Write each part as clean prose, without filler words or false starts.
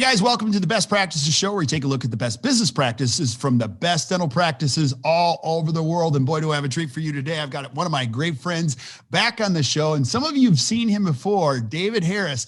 Guys, welcome to the Best Practices Show, where we take a look at the best business practices from the best dental practices all over the world. And boy, do I have a treat for you today. I've got one of my great friends back on the show, and some of you have seen him before, David Harris.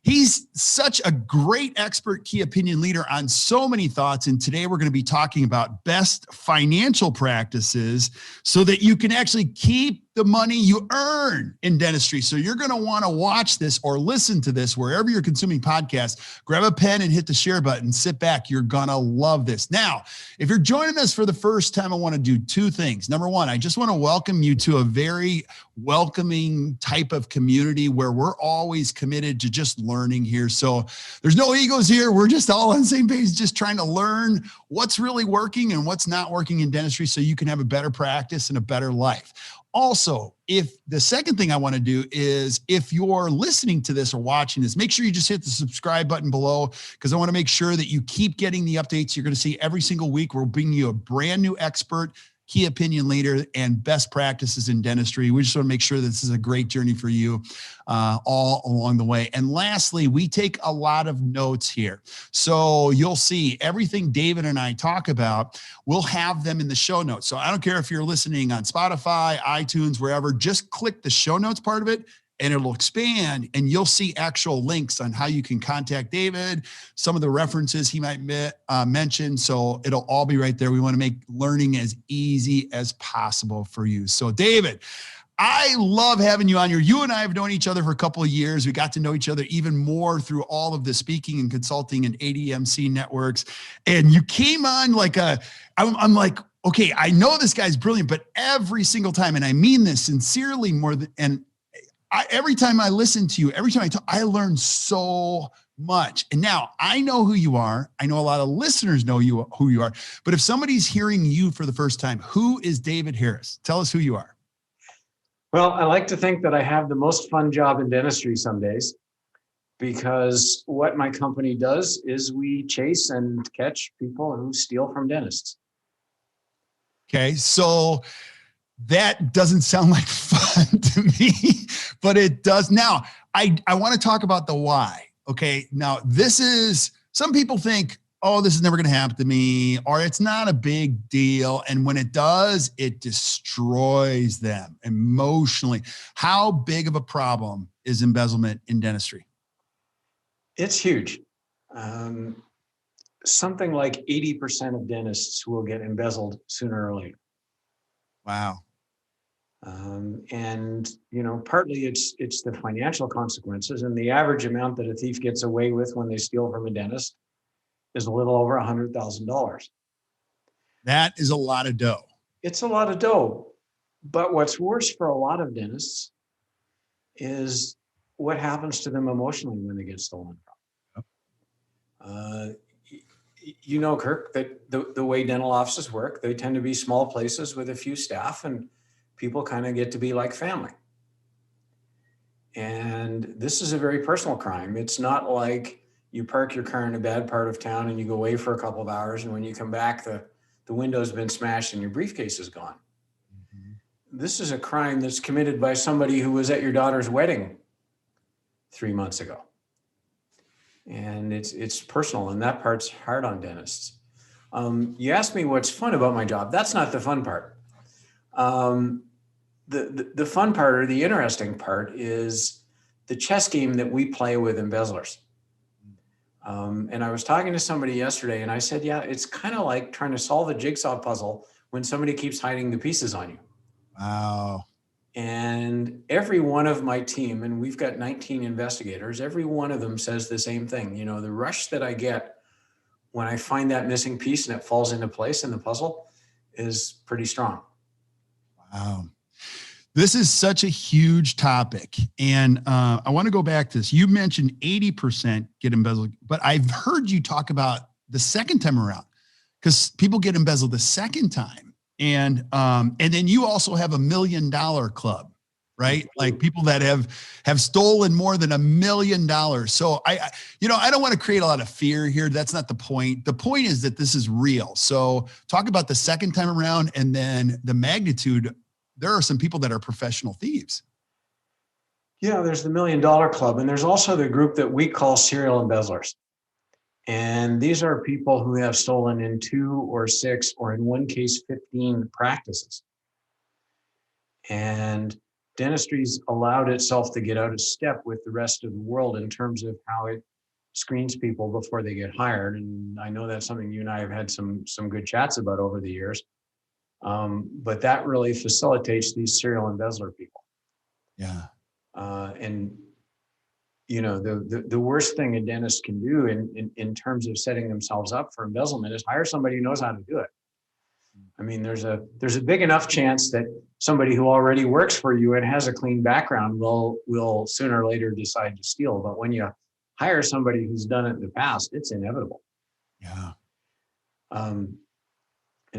He's such a great expert key opinion leader on so many thoughts. And today we're going to be talking about best financial practices so that you can actually keep the money you earn in dentistry. So you're going to want to watch this or listen to this wherever you're consuming podcasts. Grab a pen and hit the share button. Sit back. You're going to love this. Now, if you're joining us for the first time, I want to do two things. Number one, I just want to welcome you to a very welcoming type of community where we're always committed to just learning here. So there's no egos here. We're just all on the same page, just trying to learn what's really working and what's not working in dentistry so you can have a better practice and a better life. Also, if the second thing I want to do is if you're listening to this or watching this, make sure you just hit the subscribe button below, because I want to make sure that you keep getting the updates you're going to see every single week. We're bringing you a brand new expert, key opinion leader, and best practices in dentistry. We just want to make sure that this is a great journey for you all along the way. And lastly, we take a lot of notes here. So you'll see everything David and I talk about, we'll have them in the show notes. So I don't care if you're listening on Spotify, iTunes, wherever, just click the show notes part of it, and it'll expand, and you'll see actual links on how you can contact David, some of the references he might mention. So it'll all be right there. We want to make learning as easy as possible for you. So David, I love having you on here. You and I have known each other for a couple of years. We got to know each other even more through all of the speaking and consulting and ADMC networks. And you came on I'm like, okay, I know this guy's brilliant, but every single time, and I mean this sincerely every time I listen to you, every time I talk, I learn so much. And now I know who you are. I know a lot of listeners know who you are. But if somebody's hearing you for the first time, who is David Harris? Tell us who you are. Well, I like to think that I have the most fun job in dentistry some days, because what my company does is we chase and catch people who steal from dentists. Okay, so that doesn't sound like fun to me, but it does. Now, I want to talk about the why. Okay. Now, some people think, oh, this is never going to happen to me, or it's not a big deal. And when it does, it destroys them emotionally. How big of a problem is embezzlement in dentistry? It's huge. Something like 80% of dentists will get embezzled sooner or later. Wow. Partly it's the financial consequences, and the average amount that a thief gets away with when they steal from a dentist is a little over $100,000. That is a lot of dough. It's a lot of dough. But what's worse for a lot of dentists is what happens to them emotionally when they get stolen from. Kirk, that the way dental offices work, they tend to be small places with a few staff, and people kind of get to be like family. And this is a very personal crime. It's not like you park your car in a bad part of town and you go away for a couple of hours, and when you come back, the window's been smashed and your briefcase is gone. Mm-hmm. This is a crime that's committed by somebody who was at your daughter's wedding 3 months ago. And it's personal, and that part's hard on dentists. You asked me what's fun about my job. That's not the fun part. The fun part, or the interesting part, is the chess game that we play with embezzlers. And I was talking to somebody yesterday, and I said, yeah, it's kind of like trying to solve a jigsaw puzzle when somebody keeps hiding the pieces on you. Wow. And every one of my team, and we've got 19 investigators, every one of them says the same thing. The rush that I get when I find that missing piece and it falls into place in the puzzle is pretty strong. Wow. This is such a huge topic. And I want to go back to this. You mentioned 80% get embezzled, but I've heard you talk about the second time around, because people get embezzled the second time. And then you also have $1 million club, right? Like people that have stolen more than $1 million. So I don't want to create a lot of fear here. That's not the point. The point is that this is real. So talk about the second time around, and then the magnitude. There are some people that are professional thieves. Yeah, there's the $1 Million Club, and there's also the group that we call serial embezzlers. And these are people who have stolen in 2 or 6, or in one case, 15 practices. And dentistry's allowed itself to get out of step with the rest of the world in terms of how it screens people before they get hired. And I know that's something you and I have had some good chats about over the years. But that really facilitates these serial embezzler people. Yeah. And you know, the worst thing a dentist can do in terms of setting themselves up for embezzlement is hire somebody who knows how to do it. I mean, there's a big enough chance that somebody who already works for you and has a clean background will sooner or later decide to steal. But when you hire somebody who's done it in the past, it's inevitable. Yeah. And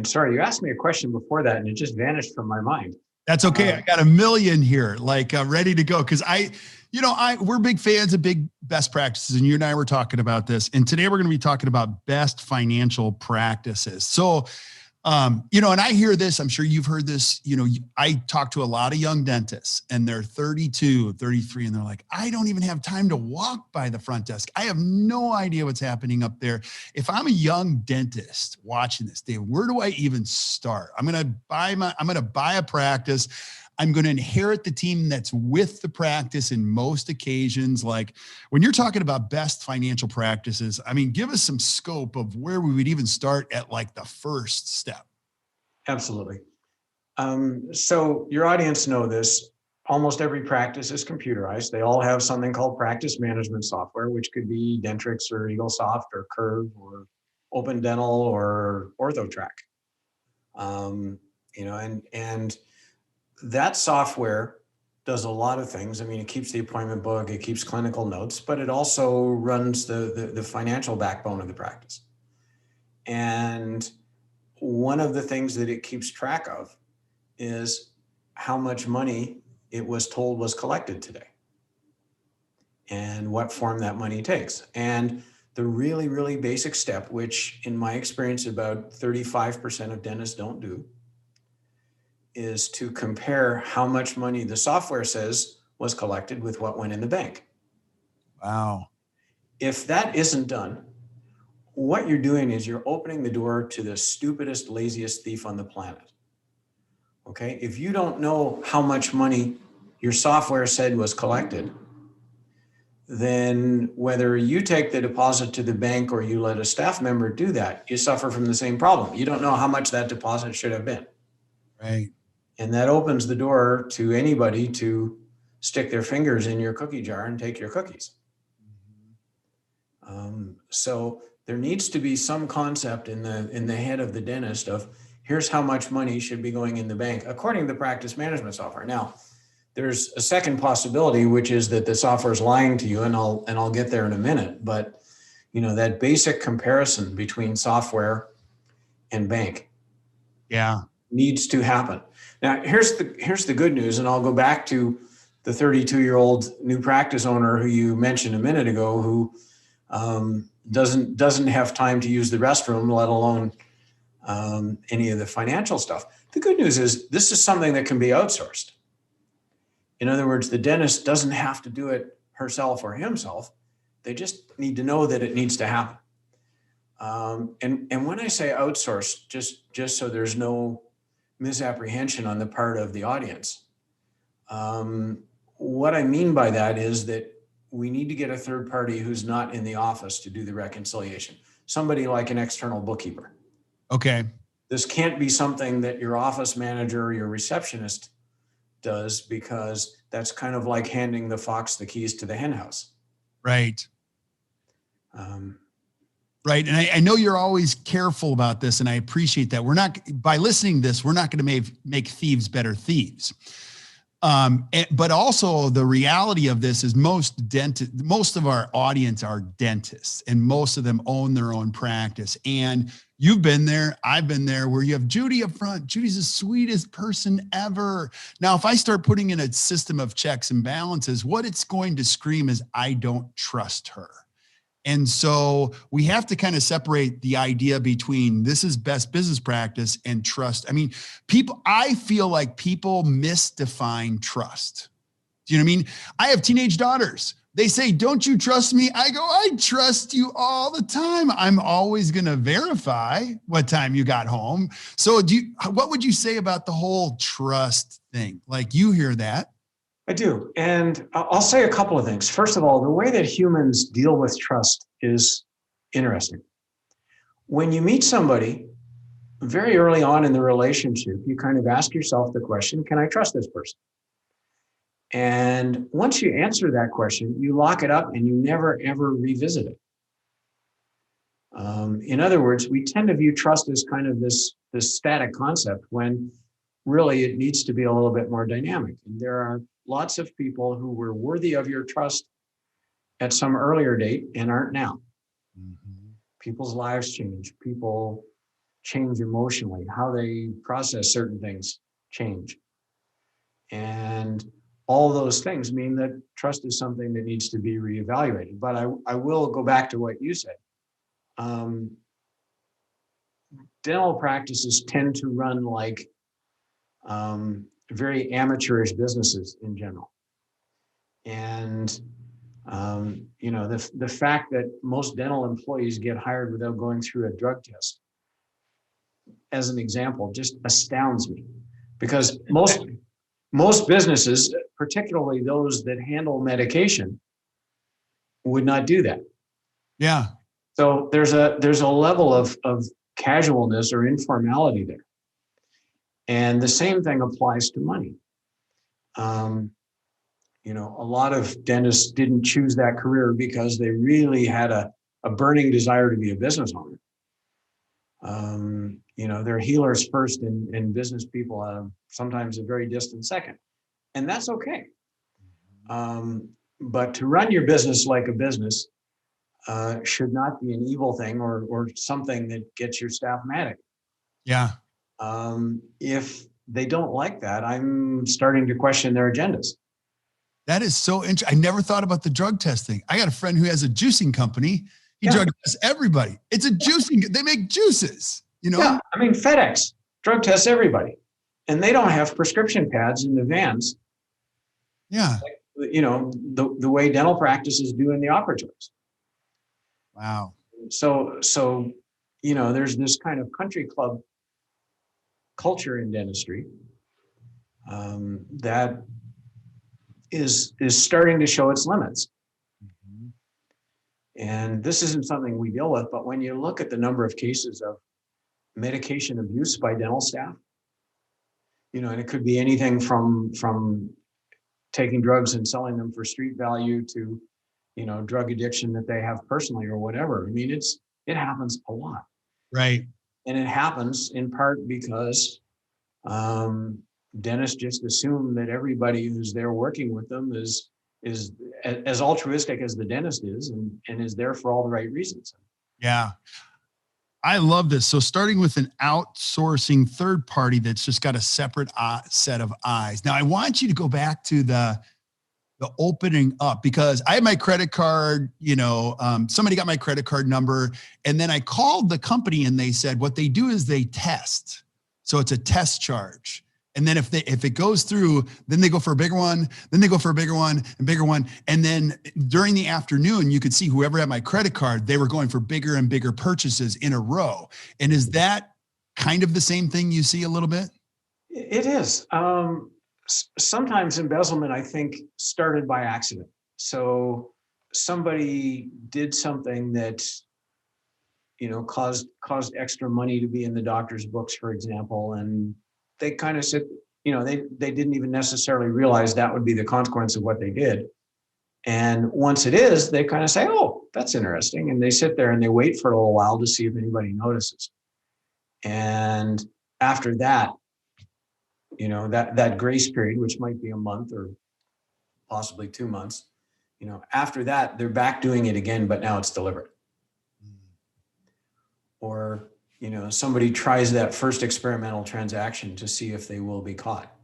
sorry, you asked me a question before that and it just vanished from my mind. That's okay. I got a million here, like ready to go. Cause we're big fans of big best practices, and you and I were talking about this. And today we're going to be talking about best financial practices. So, and I hear this, I'm sure you've heard this, I talk to a lot of young dentists and they're 32, 33, and they're like, I don't even have time to walk by the front desk. I have no idea what's happening up there. If I'm a young dentist watching this, Dave, where do I even start? I'm going to buy a practice. I'm going to inherit the team that's with the practice in most occasions. Like when you're talking about best financial practices, I mean, give us some scope of where we would even start at like the first step. Absolutely. So your audience know this. Almost every practice is computerized. They all have something called practice management software, which could be Dentrix or EagleSoft or Curve or Open Dental or OrthoTrack. And that software does a lot of things. I mean, it keeps the appointment book, it keeps clinical notes, but it also runs the financial backbone of the practice. And one of the things that it keeps track of is how much money it was told was collected today and what form that money takes. And the really, really basic step, which in my experience, about 35% of dentists don't do, is to compare how much money the software says was collected with what went in the bank. Wow. If that isn't done, what you're doing is you're opening the door to the stupidest, laziest thief on the planet. Okay? If you don't know how much money your software said was collected, then whether you take the deposit to the bank or you let a staff member do that, you suffer from the same problem. You don't know how much that deposit should have been. Right. And that opens the door to anybody to stick their fingers in your cookie jar and take your cookies. So there needs to be some concept in the head of the dentist of here's how much money should be going in the bank according to the practice management software. Now, there's a second possibility, which is that the software is lying to you, and I'll get there in a minute. But that basic comparison between software and bank, needs to happen. Now, here's the good news, and I'll go back to the 32-year-old new practice owner who you mentioned a minute ago, who doesn't have time to use the restroom, let alone any of the financial stuff. The good news is this is something that can be outsourced. In other words, the dentist doesn't have to do it herself or himself. They just need to know that it needs to happen. And when I say outsource, just so there's no misapprehension on the part of the audience, what I mean by that is that we need to get a third party who's not in the office to do the reconciliation. Somebody like an external bookkeeper. Okay. This can't be something that your office manager or your receptionist does, because that's kind of like handing the fox the keys to the hen house. Right. Right. And I know you're always careful about this, and I appreciate that. By listening to this, we're not going to make thieves better thieves. But also the reality of this is most of our audience are dentists, and most of them own their own practice. And you've been there, I've been there, where you have Judy up front. Judy's the sweetest person ever. Now, if I start putting in a system of checks and balances, what it's going to scream is, I don't trust her. And so we have to kind of separate the idea between this is best business practice and trust. I mean, I feel like people misdefine trust. Do you know what I mean? I have teenage daughters. They say, don't you trust me? I go, I trust you all the time. I'm always going to verify what time you got home. So what would you say about the whole trust thing? Like, you hear that. I do. And I'll say a couple of things. First of all, the way that humans deal with trust is interesting. When you meet somebody very early on in the relationship, you kind of ask yourself the question, can I trust this person? And once you answer that question, you lock it up and you never, ever revisit it. In other words, we tend to view trust as kind of this static concept when really it needs to be a little bit more dynamic. And there are lots of people who were worthy of your trust at some earlier date and aren't now. Mm-hmm. People's lives change. People change emotionally. How they process certain things change. And all those things mean that trust is something that needs to be reevaluated. But I will go back to what you said. Dental practices tend to run like very amateurish businesses in general. And the fact that most dental employees get hired without going through a drug test, as an example, just astounds me, because most businesses, particularly those that handle medication, would not do that. Yeah. So there's a level of casualness or informality there. And the same thing applies to money. A lot of dentists didn't choose that career because they really had a burning desire to be a business owner. They're healers first and business people sometimes a very distant second. And that's okay. But to run your business like a business should not be an evil thing or something that gets your staff mad at you. Yeah. If they don't like that, I'm starting to question their agendas. That is so interesting. I never thought about the drug testing. I got a friend who has a juicing company. He drug tests everybody. It's a juicing. They make juices, Yeah, I mean, FedEx drug tests everybody. And they don't have prescription pads in the vans. Yeah. Like, the way dental practices do in the operatories. Wow. So there's this kind of country club culture in dentistry that is starting to show its limits. Mm-hmm. And this isn't something we deal with, but when you look at the number of cases of medication abuse by dental staff, and it could be anything from taking drugs and selling them for street value to, drug addiction that they have personally or whatever. I mean, it happens a lot. Right. And it happens in part because dentists just assume that everybody who's there working with them is as altruistic as the dentist is and is there for all the right reasons. Yeah. I love this. So starting with an outsourcing third party that's just got a separate set of eyes. Now I want you to go back to the opening up, because I had my credit card, somebody got my credit card number, and then I called the company and they said what they do is they test. So it's a test charge. And then if it goes through, then they go for a bigger one, then they go for a bigger one and bigger one. And then during the afternoon, you could see whoever had my credit card, they were going for bigger and bigger purchases in a row. And is that kind of the same thing you see a little bit? It is. Sometimes embezzlement, I think, started by accident. So somebody did something that, caused extra money to be in the doctor's books, for example, and they kind of said, they didn't even necessarily realize that would be the consequence of what they did. And once it is, they kind of say, oh, that's interesting. And they sit there and they wait for a little while to see if anybody notices. And after that, that grace period, which might be a month or possibly 2 months, after that, they're back doing it again, but now it's deliberate. Or, somebody tries that first experimental transaction to see if they will be caught.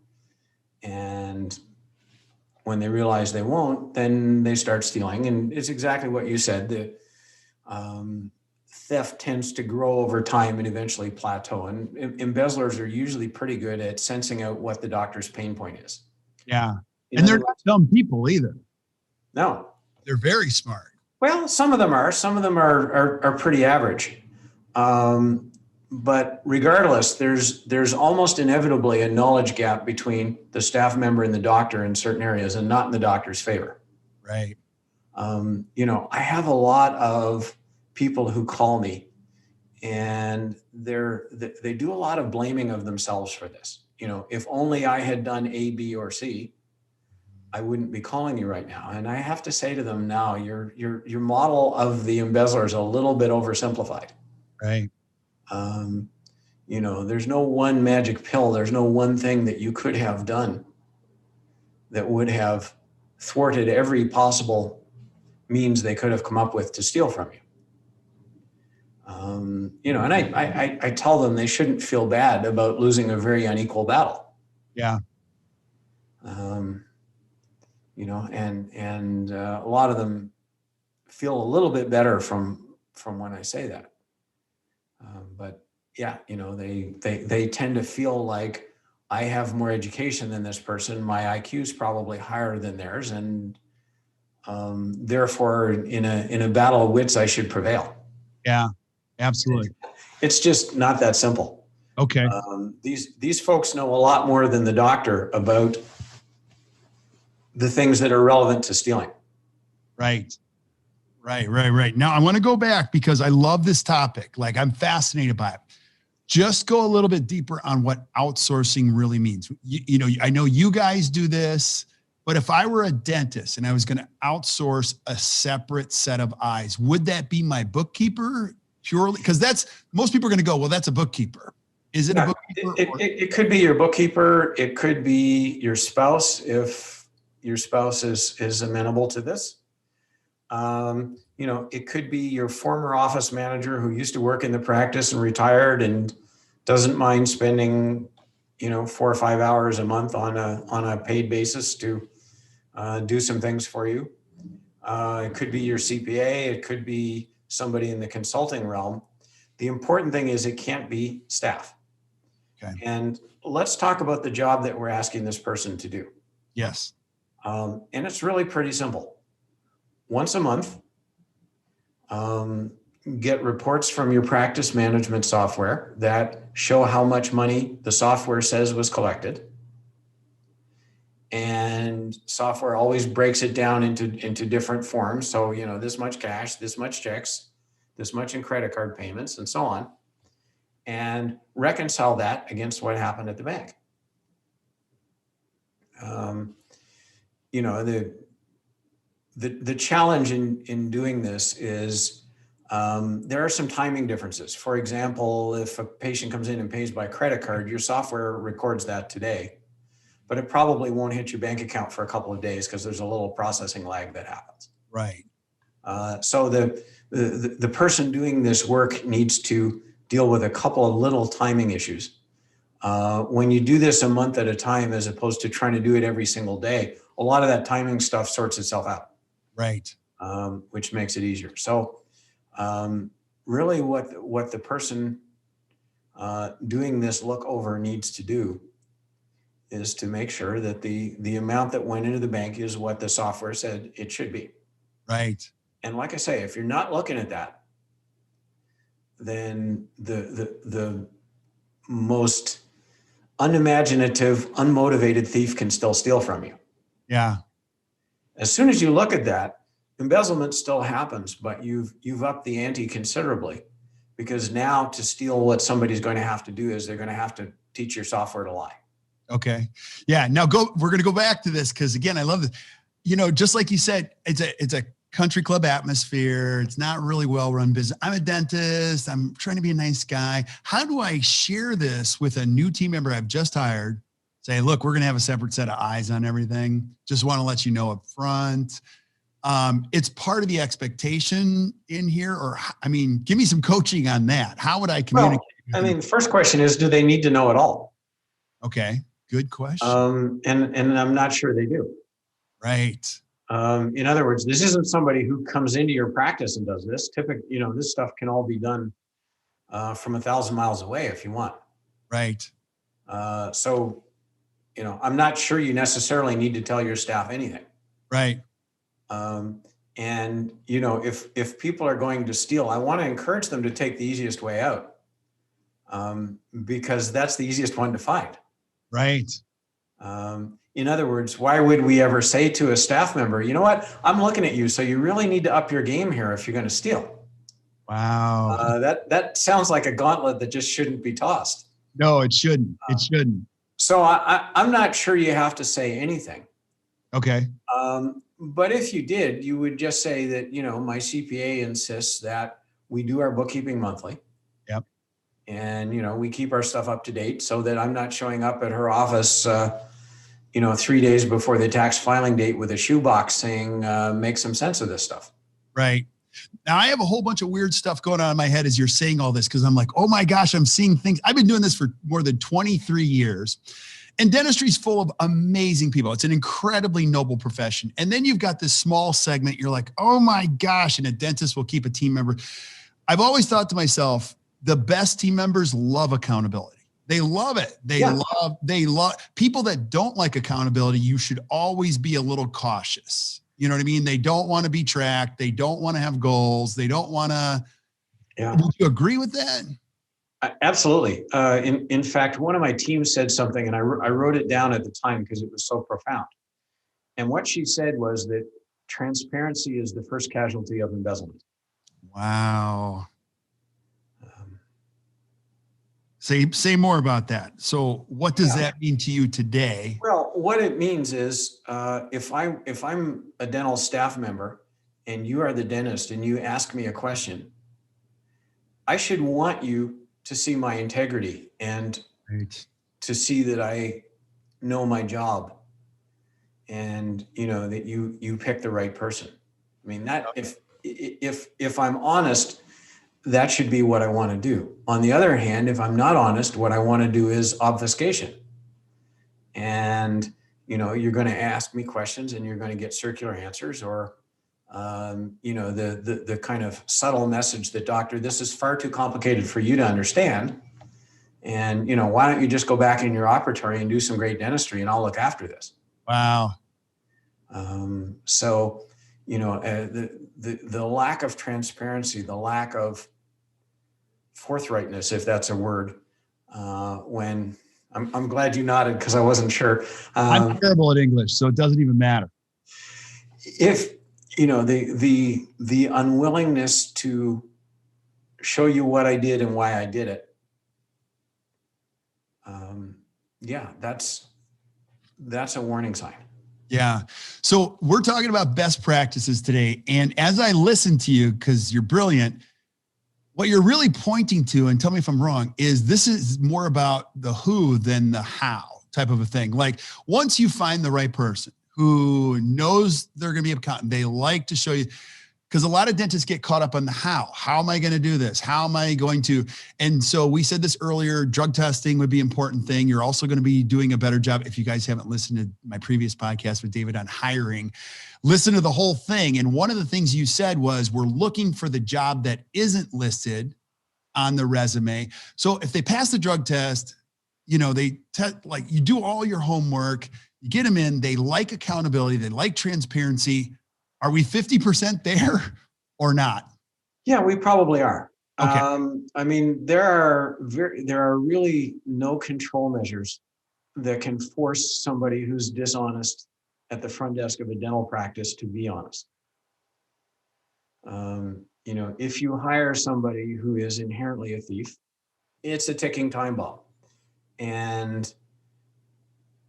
And when they realize they won't, then they start stealing. And it's exactly what you said. The theft tends to grow over time and eventually plateau. And embezzlers are usually pretty good at sensing out what the doctor's pain point is. Yeah. And they're not dumb people either. No. They're very smart. Well, some of them are pretty average. But regardless, there's almost inevitably a knowledge gap between the staff member and the doctor in certain areas, and not in the doctor's favor. Right. I have a lot of people who call me, and they do a lot of blaming of themselves for this. If only I had done A, B, or C, I wouldn't be calling you right now. And I have to say to them, now your model of the embezzler is a little bit oversimplified. Right. There's no one magic pill. There's no one thing that you could have done that would have thwarted every possible means they could have come up with to steal from you. And I tell them they shouldn't feel bad about losing a very unequal battle. Yeah. And a lot of them feel a little bit better from when I say that. But yeah, they tend to feel like I have more education than this person. My IQ is probably higher than theirs, and therefore, in a battle of wits, I should prevail. Yeah, absolutely. It's just not that simple. Okay. These folks know a lot more than the doctor about the things that are relevant to stealing. Right. Now I want to go back because I love this topic. Like, I'm fascinated by it. Just go a little bit deeper on what outsourcing really means. I know you guys do this, but if I were a dentist and I was going to outsource a separate set of eyes, would that be my bookkeeper purely? Because most people are going to go, well, that's a bookkeeper. Is it a bookkeeper? It could be your bookkeeper. It could be your spouse, if your spouse is amenable to this. It could be your former office manager who used to work in the practice and retired and doesn't mind spending, 4 or 5 hours a month on a paid basis to do some things for you. It could be your CPA. It could be somebody in the consulting realm. The important thing is it can't be staff. Okay. And let's talk about the job that we're asking this person to do. Yes. And it's really pretty simple. Once a month, get reports from your practice management software that show how much money the software says was collected. And software always breaks it down into different forms. So, this much cash, this much checks, this much in credit card payments, and so on. And reconcile that against what happened at the bank. The challenge in doing this is there are some timing differences. For example, if a patient comes in and pays by credit card, your software records that today, but it probably won't hit your bank account for a couple of days because there's a little processing lag that happens. Right. So the person doing this work needs to deal with a couple of little timing issues. When you do this a month at a time, as opposed to trying to do it every single day, a lot of that timing stuff sorts itself out. Right. Which makes it easier. So really what the person doing this look over needs to do is to make sure that the amount that went into the bank is what the software said it should be. Right. And like I say, if you're not looking at that, then the most unimaginative, unmotivated thief can still steal from you. Yeah. As soon as you look at that, embezzlement still happens, but you've upped the ante considerably, because now to steal, what somebody's going to have to do is they're going to have to teach your software to lie. Okay. Yeah. Now we're going to go back to this, because again, I love this. Just like you said, it's a country club atmosphere. It's not really well-run business. I'm a dentist. I'm trying to be a nice guy. How do I share this with a new team member I've just hired? Say, look, we're going to have a separate set of eyes on everything. Just want to let you know up front. It's part of the expectation in here, or, give me some coaching on that. How would I communicate? Well, the first question is, do they need to know it all? Okay. Good question. And I'm not sure they do. Right. In other words, this isn't somebody who comes into your practice and does this. Typically, this stuff can all be done from 1,000 miles away if you want. Right. So, I'm not sure you necessarily need to tell your staff anything. Right. And, you know, if people are going to steal, I want to encourage them to take the easiest way out, because that's the easiest one to find. Right. In other words, why would we ever say to a staff member, you know what, I'm looking at you, so you really need to up your game here if you're going to steal. Wow. That sounds like a gauntlet that just shouldn't be tossed. No, it shouldn't. It shouldn't. So I'm not sure you have to say anything. Okay. But if you did, you would just say that, you know, my CPA insists that we do our bookkeeping monthly. Yep. And, you know, we keep our stuff up to date so that I'm not showing up at her office, you know, 3 days before the tax filing date with a shoebox saying, make some sense of this stuff. Right. Now I have a whole bunch of weird stuff going on in my head as you're saying all this, because I'm like, oh my gosh, I'm seeing things. I've been doing this for more than 23 years. And dentistry is full of amazing people. It's an incredibly noble profession. And then you've got this small segment. You're like, oh my gosh. And a dentist will keep a team member. I've always thought to myself, the best team members love accountability. They love it. They love people that don't like accountability. You should always be a little cautious. You know what I mean? They don't want to be tracked. They don't want to have goals. They don't want to. Yeah. Would you agree with that? Absolutely. In fact, one of my teams said something, and I wrote it down at the time because it was so profound. And what she said was that transparency is the first casualty of embezzlement. Wow. Say more about that. So what does that mean to you today? Well, what it means is if I'm a dental staff member and you are the dentist and you ask me a question, I should want you to see my integrity and to see that I know my job and, you know, that you pick the right person. I mean, that if I'm honest, that should be what I want to do. On the other hand, if I'm not honest, what I want to do is obfuscation. And, you know, you're going to ask me questions and you're going to get circular answers or, you know, the kind of subtle message that, doctor, this is far too complicated for you to understand. And, you know, why don't you just go back in your operatory and do some great dentistry and I'll look after this. Wow. So, you know, the lack of transparency, the lack of forthrightness, if that's a word, when I'm glad you nodded because I wasn't sure. I'm terrible at English, so it doesn't even matter. If, you know, the unwillingness to show you what I did and why I did it. Yeah, that's a warning sign. Yeah. So we're talking about best practices today. And as I listen to you, because you're brilliant, what you're really pointing to, and tell me if I'm wrong, is this is more about the who than the how type of a thing. Like once you find the right person who knows they're going to be accountant, they like to show you, because a lot of dentists get caught up on the how. How am I going to do this? How am I going to? And so we said this earlier, drug testing would be an important thing. You're also going to be doing a better job. If you guys haven't listened to my previous podcast with David on hiring, listen to the whole thing. And one of the things you said was we're looking for the job that isn't listed on the resume. So if they pass the drug test, you know, like you do all your homework, you get them in, they like accountability, they like transparency. Are we 50% there or not? Yeah, we probably are. Okay. I mean, there are really no control measures that can force somebody who's dishonest at the front desk of a dental practice to be honest. You know, if you hire somebody who is inherently a thief, it's a ticking time bomb. And,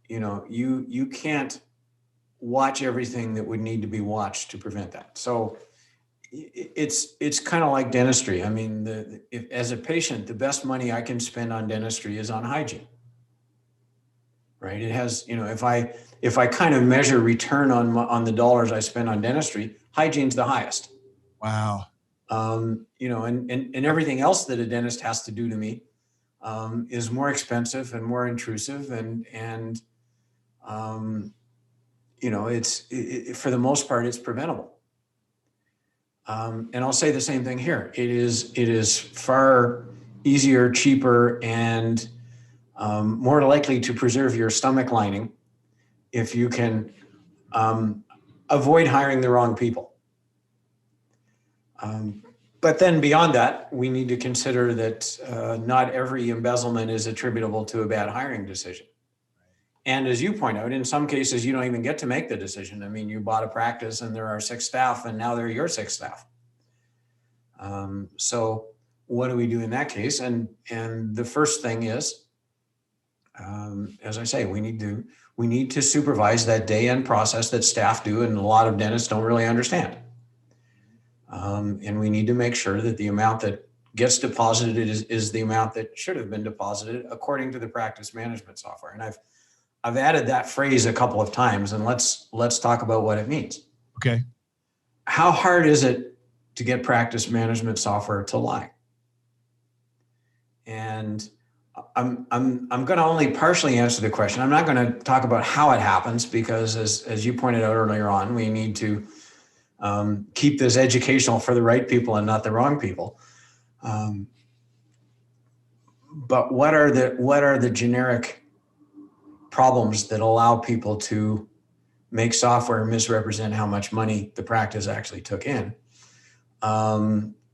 you know, you can't watch everything that would need to be watched to prevent that. So it's kind of like dentistry. I mean, as a patient, the best money I can spend on dentistry is on hygiene, right? It has, you know, if I kind of measure return on the dollars I spend on dentistry, hygiene's the highest. Wow. You know, and everything else that a dentist has to do to me is more expensive and more intrusive and you know, for the most part, it's preventable. And I'll say the same thing here. It is far easier, cheaper, and more likely to preserve your stomach lining if you can avoid hiring the wrong people. But then beyond that, we need to consider that not every embezzlement is attributable to a bad hiring decision. And as you point out, in some cases, you don't even get to make the decision. I mean, you bought a practice and there are 6 staff and now they're your 6 staff. So what do we do in that case? And the first thing is, as I say, we need to supervise that day-end process that staff do and a lot of dentists don't really understand. And we need to make sure that the amount that gets deposited is the amount that should have been deposited according to the practice management software. And I've added that phrase a couple of times, and let's talk about what it means. Okay. How hard is it to get practice management software to lie? And I'm going to only partially answer the question. I'm not going to talk about how it happens because, as you pointed out earlier on, we need to keep this educational for the right people and not the wrong people. But what are the generic problems that allow people to make software misrepresent how much money the practice actually took in?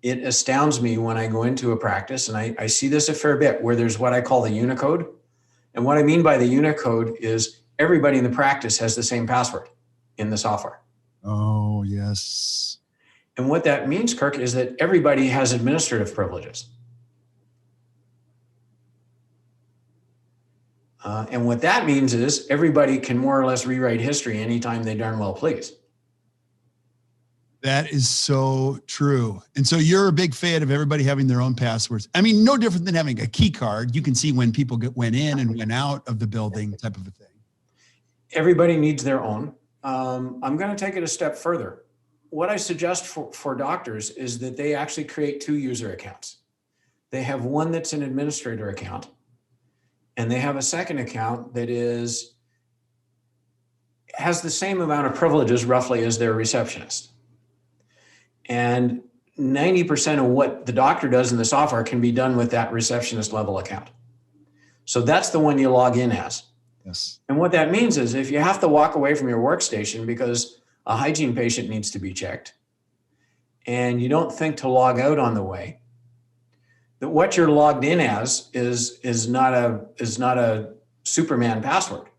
It astounds me when I go into a practice, and I see this a fair bit, where there's what I call the Unicode. And what I mean by the Unicode is everybody in the practice has the same password in the software. Oh, yes. And what that means, Kirk, is that everybody has administrative privileges. And what that means is everybody can more or less rewrite history anytime they darn well please. That is so true. And so you're a big fan of everybody having their own passwords. I mean, no different than having a key card. You can see when people went in and went out of the building, type of a thing. Everybody needs their own. I'm going to take it a step further. What I suggest for doctors is that they actually create 2 user accounts. They have one that's an administrator account, and they have a second account that has the same amount of privileges roughly as their receptionist. And 90% of what the doctor does in the software can be done with that receptionist level account. So that's the one you log in as. Yes. And what that means is if you have to walk away from your workstation because a hygiene patient needs to be checked and you don't think to log out on the way, that what you're logged in as is not a Superman password.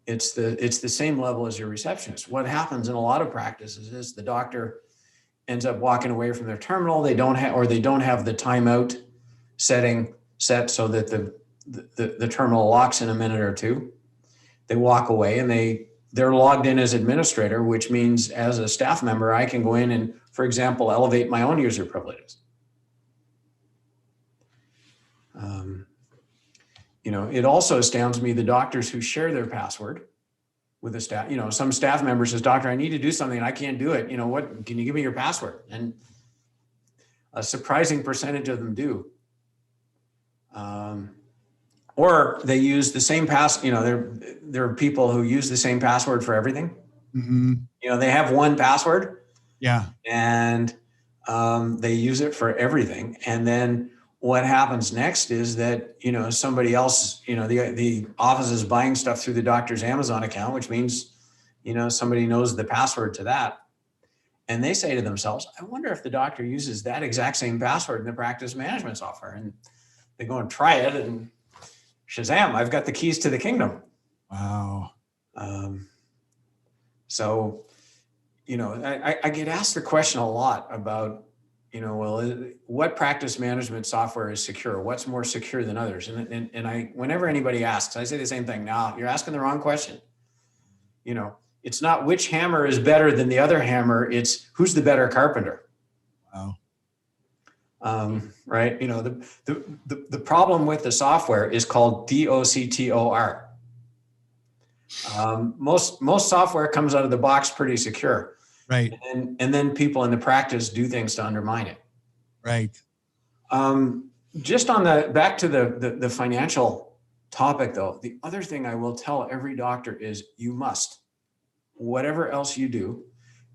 It's the same level as your receptionist. What happens in a lot of practices is the doctor ends up walking away from their terminal. They don't have the timeout setting set so that the terminal locks in a minute or two. They walk away and they're logged in as administrator, which means as a staff member, I can go in and, for example, elevate my own user privileges. It also astounds me the doctors who share their password with the staff. Some staff member says, "Doctor, I need to do something and I can't do it. What? Can you give me your password?" And a surprising percentage of them do. Or they use the same there are people who use the same password for everything. Mm-hmm. They have one password. Yeah. And they use it for everything. And then what happens next is that, somebody else, the office is buying stuff through the doctor's Amazon account, which means, somebody knows the password to that. And they say to themselves, I wonder if the doctor uses that exact same password in the practice management software. And they go and try it and Shazam, I've got the keys to the kingdom. Wow. So, I get asked the question a lot about, what practice management software is secure? What's more secure than others? And whenever anybody asks, I say the same thing. Now, you're asking the wrong question. It's not which hammer is better than the other hammer. It's who's the better carpenter. Wow. Right. The problem with the software is called DOCTOR. Most software comes out of the box pretty secure. Right. And then people in the practice do things to undermine it. Right. Just back to the financial topic though, the other thing I will tell every doctor is you must, whatever else you do,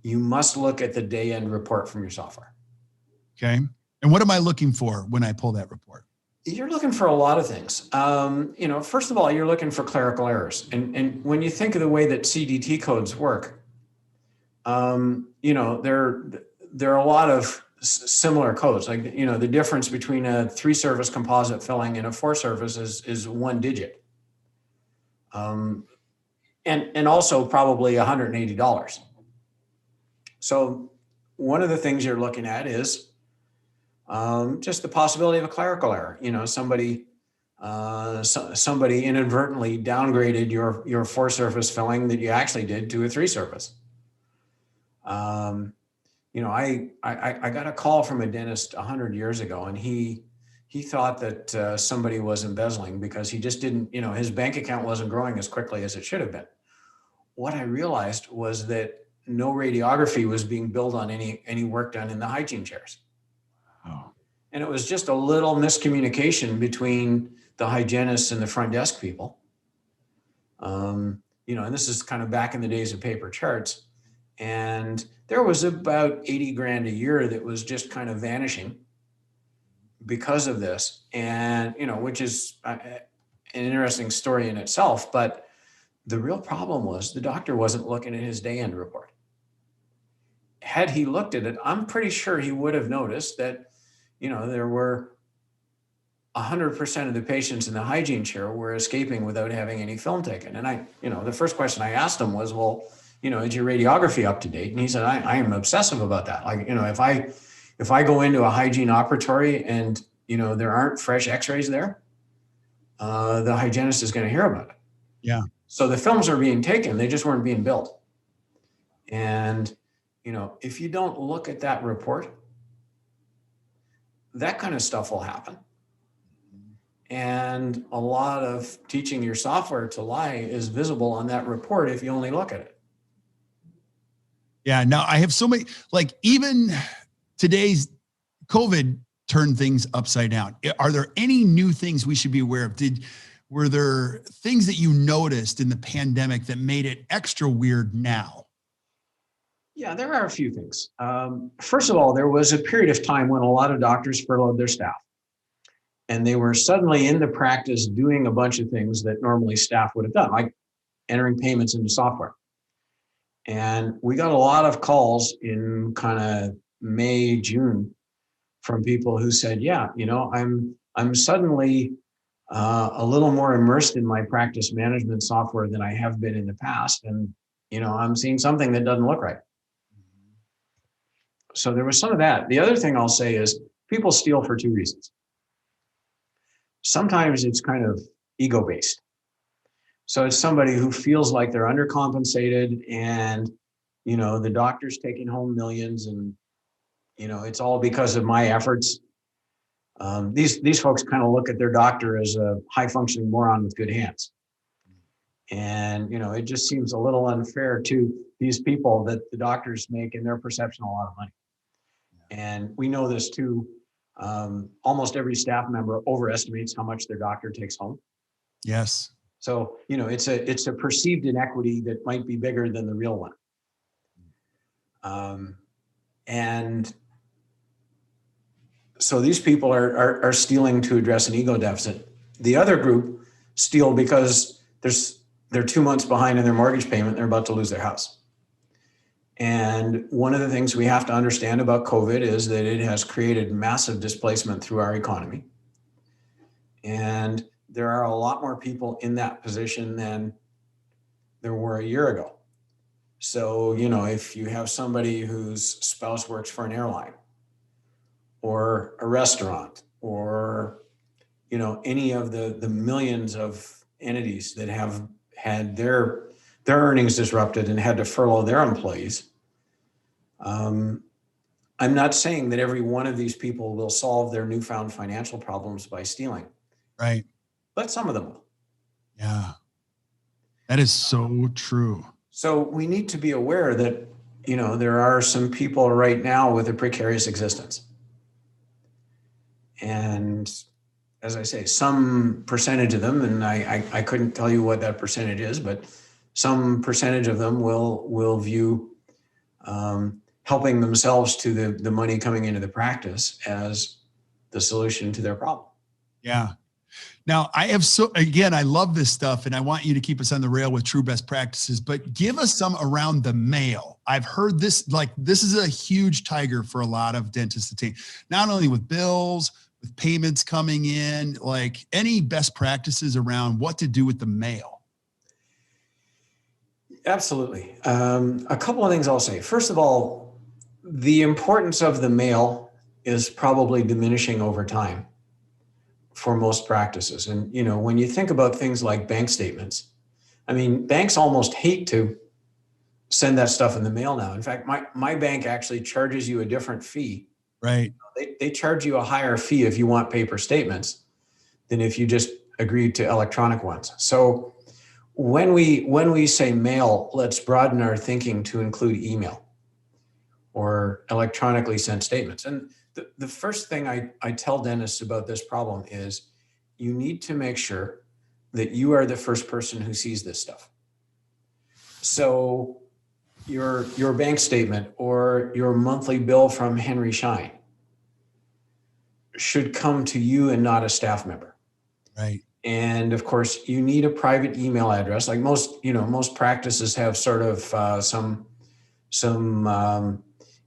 you must look at the day-end report from your software. Okay. And what am I looking for when I pull that report? You're looking for a lot of things. First of all, you're looking for clerical errors. And when you think of the way that CDT codes work, there are a lot of similar codes. Like, the difference between a 3-surface composite filling and a 4-surface is 1 digit. And also probably $180. So one of the things you're looking at is just the possibility of a clerical error. Somebody inadvertently downgraded your 4-surface filling that you actually did to a 3-surface. I got a call from a dentist 100 years ago, and he thought that somebody was embezzling because he just didn't, his bank account wasn't growing as quickly as it should have been. What I realized was that no radiography was being billed on any work done in the hygiene chairs. Oh. And it was just a little miscommunication between the hygienists and the front desk people. And this is kind of back in the days of paper charts. And there was about 80 grand a year that was just kind of vanishing because of this. And, which is an interesting story in itself. But the real problem was the doctor wasn't looking at his day end report. Had he looked at it, I'm pretty sure he would have noticed that, there were 100% of the patients in the hygiene chair were escaping without having any film taken. And the first question I asked him was, well, is your radiography up to date? And he said, I am obsessive about that. Like, if I go into a hygiene operatory and, there aren't fresh x-rays there, the hygienist is going to hear about it. Yeah. So the films are being taken, they just weren't being billed. And, if you don't look at that report, that kind of stuff will happen. And a lot of teaching your software to lie is visible on that report if you only look at it. Yeah. Now I have so many, like even today's COVID turned things upside down. Are there any new things we should be aware of? Were there things that you noticed in the pandemic that made it extra weird now? Yeah, there are a few things. First of all, there was a period of time when a lot of doctors furloughed their staff. And they were suddenly in the practice doing a bunch of things that normally staff would have done, like entering payments into software. And we got a lot of calls in kind of May, June from people who said, yeah, I'm suddenly a little more immersed in my practice management software than I have been in the past. And, I'm seeing something that doesn't look right. So there was some of that. The other thing I'll say is people steal for 2 reasons. Sometimes it's kind of ego-based. So it's somebody who feels like they're undercompensated and, the doctor's taking home millions and, it's all because of my efforts. These folks kind of look at their doctor as a high-functioning moron with good hands. And, it just seems a little unfair to these people that the doctors make in their perception a lot of money. And we know this too. Almost every staff member overestimates how much their doctor takes home. Yes. So, it's a perceived inequity that might be bigger than the real one. And so these people are stealing to address an ego deficit. The other group steal because they're 2 months behind in their mortgage payment. They're about to lose their house. And one of the things we have to understand about COVID is that it has created massive displacement through our economy. And there are a lot more people in that position than there were a year ago. So, if you have somebody whose spouse works for an airline or a restaurant or, any of the millions of entities that have had their earnings disrupted and had to furlough their employees. I'm not saying that every one of these people will solve their newfound financial problems by stealing. Right. But some of them will. Yeah. That is so true. So we need to be aware that, there are some people right now with a precarious existence. And as I say, some percentage of them, and I couldn't tell you what that percentage is, but some percentage of them will view helping themselves to the money coming into the practice as the solution to their problem. Yeah. Now, I love this stuff and I want you to keep us on the rail with true best practices, but give us some around the mail. I've heard this is a huge tiger for a lot of dentists to take, not only with bills, with payments coming in, like any best practices around what to do with the mail. Absolutely. A couple of things I'll say. First of all, the importance of the mail is probably diminishing over time for most practices. And, when you think about things like bank statements, I mean, banks almost hate to send that stuff in the mail now. In fact, my bank actually charges you a different fee. Right. They charge you a higher fee if you want paper statements than if you just agreed to electronic ones. So when we say mail, let's broaden our thinking to include email or electronically sent statements. And the first thing I tell dentists about this problem is you need to make sure that you are the first person who sees this stuff. So your bank statement or your monthly bill from Henry Schein should come to you and not a staff member. Right. And of course, you need a private email address. Like most practices have sort of some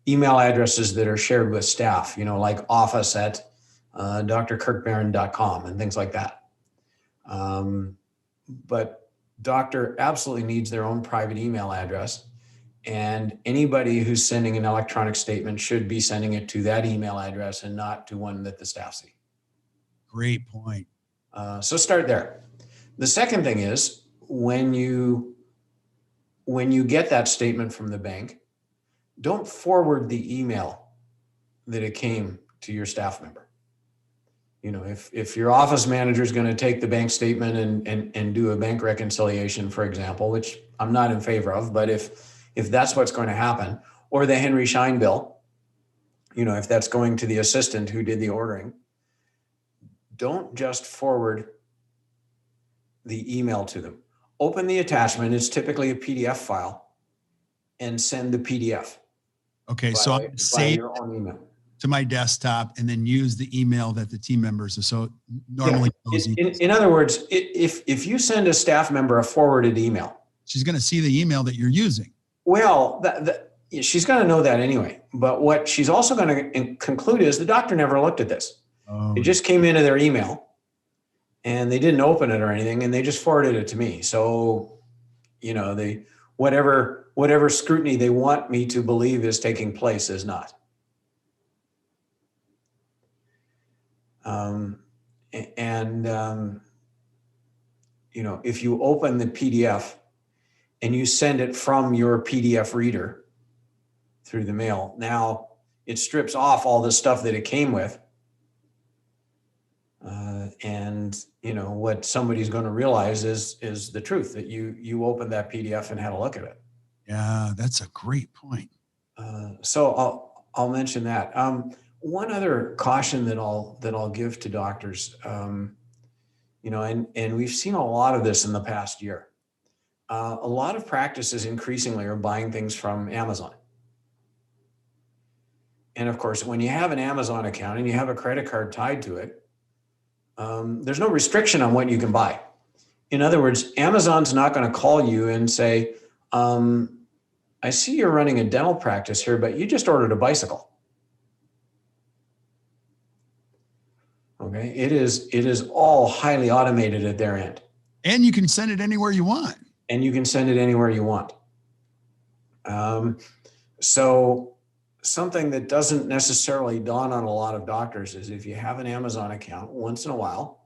email addresses that are shared with staff, like office at drkirkbehrendt.com and things like that. But doctor absolutely needs their own private email address. And anybody who's sending an electronic statement should be sending it to that email address and not to one that the staff see. Great point. So start there. The second thing is when you get that statement from the bank, don't forward the email that it came to your staff member. If your office manager is going to take the bank statement and do a bank reconciliation, for example, which I'm not in favor of, but if that's what's going to happen, or the Henry Schein bill, if that's going to the assistant who did the ordering, don't just forward the email to them. Open the attachment. It's typically a PDF file, and send the PDF. Okay, so I'm save your own email to my desktop and then use the email that the team members are so normally. Yeah. In other words, if you send a staff member a forwarded email, she's going to see the email that you're using. Well, she's going to know that anyway. But what she's also going to conclude is the doctor never looked at this. Oh. It just came into their email and they didn't open it or anything, and they just forwarded it to me. So, they whatever scrutiny they want me to believe is taking place is not. If you open the PDF and you send it from your PDF reader through the mail, now it strips off all the stuff that it came with. What somebody's going to realize is the truth, that you opened that PDF and had a look at it. Yeah, that's a great point. So I'll mention that. One other caution that I'll give to doctors, and we've seen a lot of this in the past year. A lot of practices increasingly are buying things from Amazon. And of course, when you have an Amazon account and you have a credit card tied to it, there's no restriction on what you can buy. In other words, Amazon's not going to call you and say, I see you're running a dental practice here, but you just ordered a bicycle. Okay, it is all highly automated at their end. And you can send it anywhere you want. So something that doesn't necessarily dawn on a lot of doctors is if you have an Amazon account, once in a while,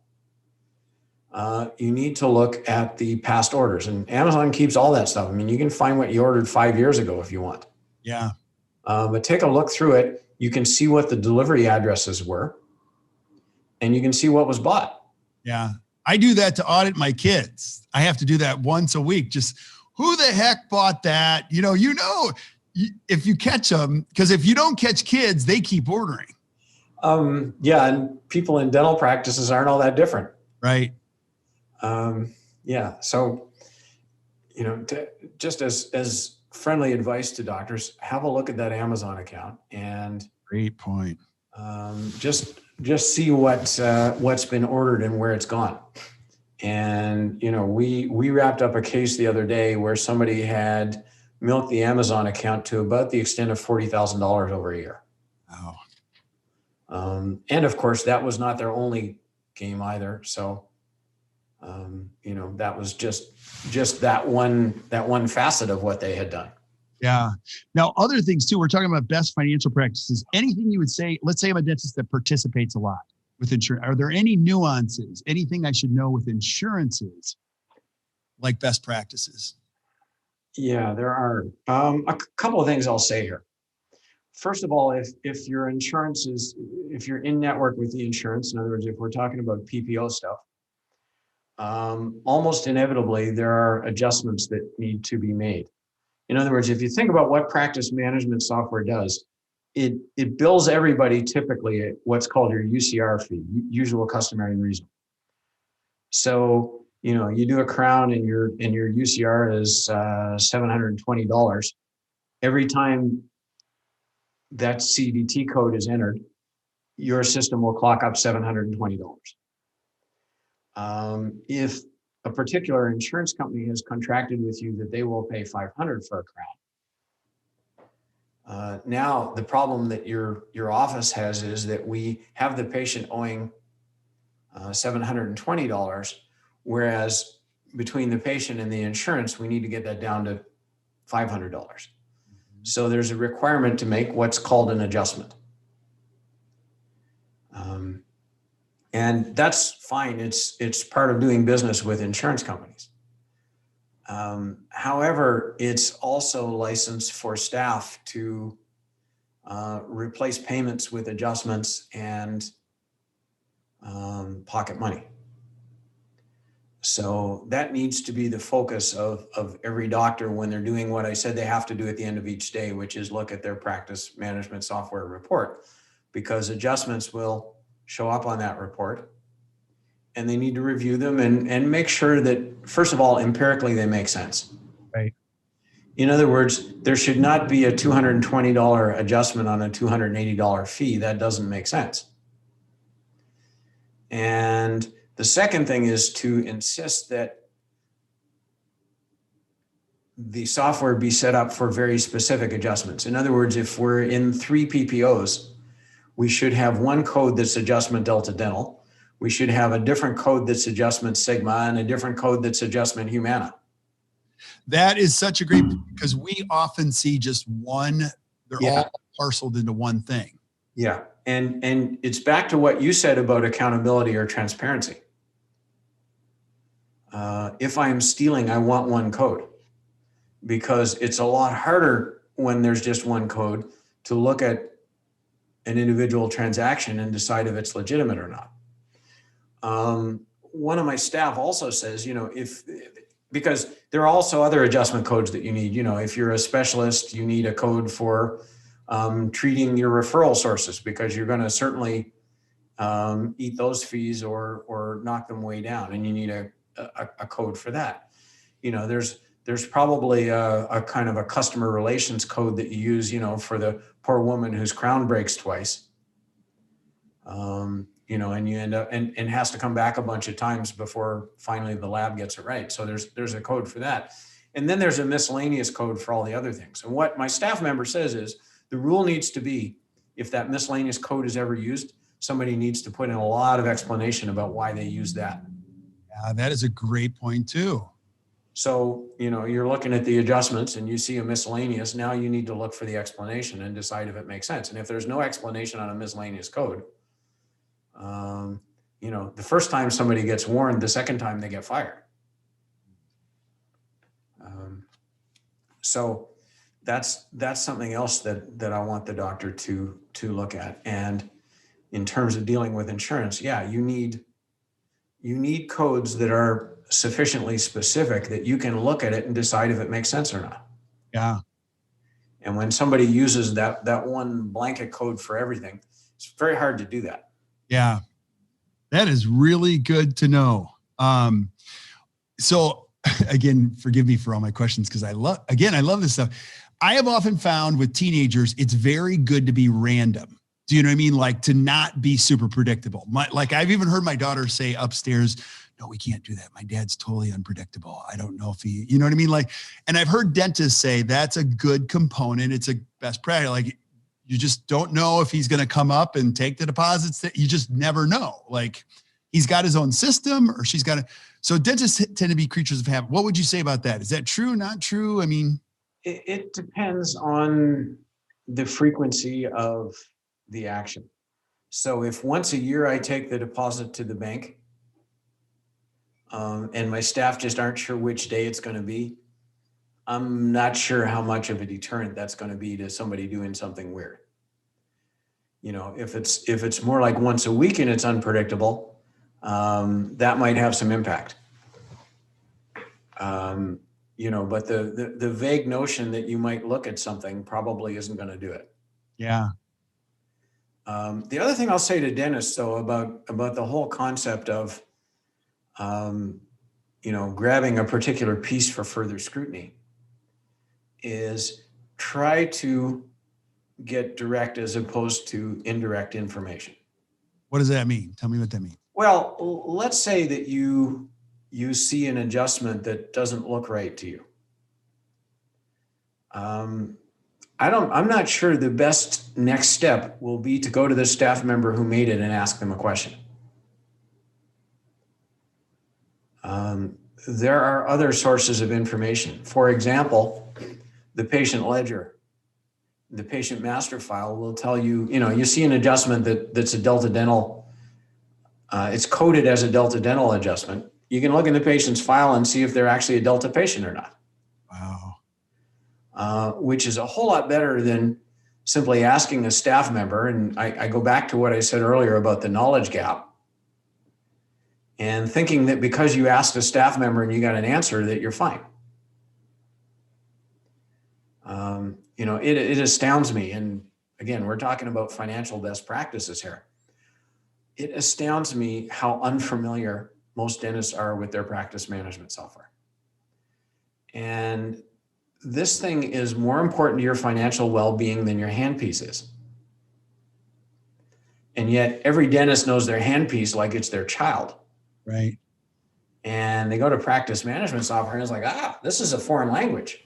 you need to look at the past orders. And Amazon keeps all that stuff. I mean, you can find what you ordered 5 years ago if you want. Yeah. But take a look through it. You can see what the delivery addresses were, and you can see what was bought. Yeah. I do that to audit my kids. I have to do that once a week. Just who the heck bought that? If you catch them, because if you don't catch kids, they keep ordering. Yeah. And people in dental practices aren't all that different. Right. Yeah. So, just as friendly advice to doctors, have a look at that Amazon account and great point. Just just see what's been ordered and where it's gone. And, we wrapped up a case the other day where somebody had milked the Amazon account to about the extent of $40,000 over a year. Oh, and of course, that was not their only game either. So, that was just that one facet of what they had done. yeah. Now, other things too, we're talking about best financial practices. Anything you would say, let's say I'm a dentist that participates a lot with insurance. Are there any nuances, anything I should know with insurances, like best practices? Yeah, there are a couple of things I'll say here. First of all, if your insurance if you're in network with the insurance, in other words, if we're talking about PPO stuff, almost inevitably there are adjustments that need to be made. In other words, if you think about what practice management software does, it bills everybody typically at what's called your UCR fee, usual, customary, and reasonable. So, you do a crown and your UCR is $720. Every time that CDT code is entered, your system will clock up $720. If a particular insurance company has contracted with you that they will pay $500 for a crown. Now, the problem that your office has is that we have the patient owing $720, whereas between the patient and the insurance, we need to get that down to $500. So there's a requirement to make what's called an adjustment. And that's fine. It's part of doing business with insurance companies. However, it's also licensed for staff to replace payments with adjustments and pocket money. So that needs to be the focus of every doctor when they're doing what I said they have to do at the end of each day, which is look at their practice management software report, because adjustments will show up on that report and they need to review them and make sure that, first of all, empirically they make sense. Right. In other words, there should not be a $220 adjustment on a $280 fee. That doesn't make sense. And the second thing is to insist that the software be set up for very specific adjustments. In other words, if we're in 3 PPOs, we should have one code that's adjustment Delta Dental. We should have a different code that's adjustment Sigma and a different code that's adjustment Humana. That is such a great, because we often see just one, they're all parceled into one thing. Yeah. And it's back to what you said about accountability or transparency. If I am stealing, I want one code, because it's a lot harder when there's just one code to look at an individual transaction and decide if it's legitimate or not. One of my staff also says, because there are also other adjustment codes that you need. If you're a specialist, you need a code for treating your referral sources, because you're going to certainly eat those fees or knock them way down, and you need a code for that. There's probably a kind of a customer relations code that you use, for the poor woman whose crown breaks twice. And you end up and has to come back a bunch of times before finally the lab gets it right. So there's a code for that. And then there's a miscellaneous code for all the other things. And what my staff member says is the rule needs to be, if that miscellaneous code is ever used, somebody needs to put in a lot of explanation about why they use that. Yeah, that is a great point too. So, you're looking at the adjustments and you see a miscellaneous. Now you need to look for the explanation and decide if it makes sense. And if there's no explanation on a miscellaneous code, the first time somebody gets warned, the second time they get fired. So that's something else that I want the doctor to look at. And in terms of dealing with insurance, you need codes that are sufficiently specific that you can look at it and decide if it makes sense or not. Yeah. And when somebody uses that one blanket code for everything, it's very hard to do that. Yeah. That is really good to know. So again, forgive me for all my questions, because I love this stuff. I have often found with teenagers, it's very good to be random. Do you know what I mean? Like to not be super predictable. Like I've even heard my daughter say upstairs, no, we can't do that. My dad's totally unpredictable. I don't know if he, you know what I mean? Like, and I've heard dentists say that's a good component. It's a best practice. Like you just don't know if he's going to come up and take the deposits, that you just never know. Like he's got his own system or she's got so dentists tend to be creatures of habit. What would you say about that? Is that true? Not true? I mean, it depends on the frequency of the action. So if once a year I take the deposit to the bank, and my staff just aren't sure which day it's going to be, I'm not sure how much of a deterrent that's going to be to somebody doing something weird. You know, if it's more like once a week and it's unpredictable, that might have some impact. You know, but the vague notion that you might look at something probably isn't going to do it. yeah. The other thing I'll say to dentists, though, about the whole concept of, you know, grabbing a particular piece for further scrutiny is try to get direct as opposed to indirect information. What does that mean? Tell me what that means. Well, let's say that you see an adjustment that doesn't look right to you. I'm not sure the best next step will be to go to the staff member who made it and ask them a question. There are other sources of information. For example, the patient ledger, the patient master file will tell you, you know, you see an adjustment that's a delta dental, it's coded as a delta dental adjustment. You can look in the patient's file and see if they're actually a delta patient or not. Wow. Which is a whole lot better than simply asking a staff member. And I go back to what I said earlier about the knowledge gap and thinking that because you asked a staff member and you got an answer that you're fine. You know, it astounds me. And again, we're talking about financial best practices here. It astounds me how unfamiliar most dentists are with their practice management software. And this thing is more important to your financial well-being than your handpiece is. And yet every dentist knows their handpiece like it's their child. Right. And they go to practice management software and it's like, this is a foreign language.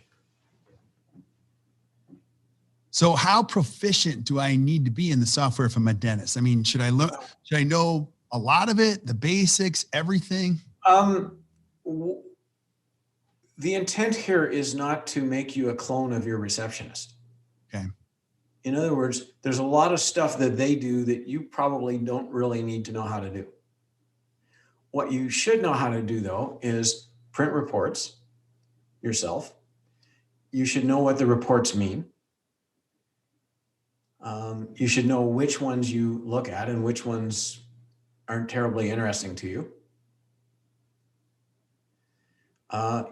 So how proficient do I need to be in the software if I'm a dentist? I mean, should I know a lot of it, the basics, everything? The intent here is not to make you a clone of your receptionist. Okay. In other words, there's a lot of stuff that they do that you probably don't really need to know how to do. What you should know how to do, though, is print reports yourself. You should know what the reports mean. You should know which ones you look at and which ones aren't terribly interesting to you.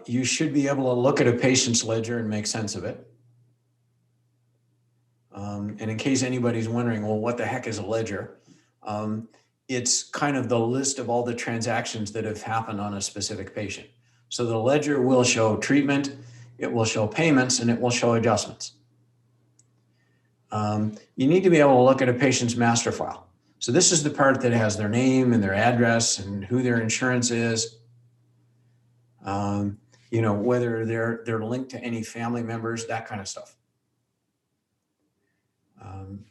You should be able to look at a patient's ledger and make sense of it. And in case anybody's wondering, well, what the heck is a ledger? It's kind of the list of all the transactions that have happened on a specific patient. So the ledger will show treatment, it will show payments, and it will show adjustments. You need to be able to look at a patient's master file. So this is the part that has their name and their address and who their insurance is. You know, whether they're linked to any family members, that kind of stuff.